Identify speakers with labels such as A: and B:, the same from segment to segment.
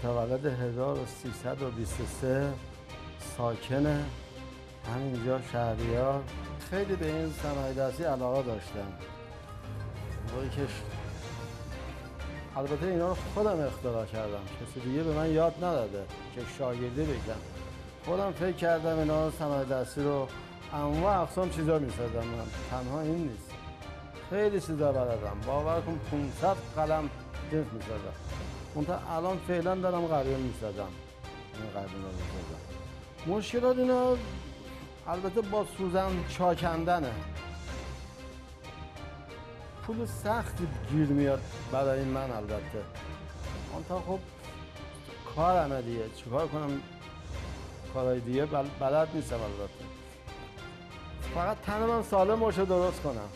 A: متولد 1323 ساکن همینجا شهریار. خیلی به این صنایع دستی علاقه داشتم. موقعی که البته اینا رو خودم اختراع کردم، کسی دیگه به من یاد نداده که شاگردی بگم. خودم فکر کردم اینا صنایع دستی رو انواع اقسام چیزا می‌سازم. من تنها این نیست، خیلی چیزا بلدم. باور کن 500 قلم جنس می‌سازم. منتها الان فعلا دارم قلیون می‌سازم. این قلیون رو می‌سازم. مشکلات اینا البته با سوزن چاکندنه. پول سختی گیر میاد برای من البته. منتها خب کارمه دیگه، چیکار کنم؟ کارهای دیگه بلد نیستم البته. فقط تن من سالم باشه درست کنم.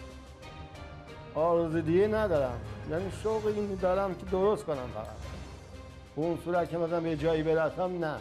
A: آرزوی دیگه ندارم، یعنی شوق این دارم که درست کنم فقط. به اون صورت که مثلا به جایی برسم نه.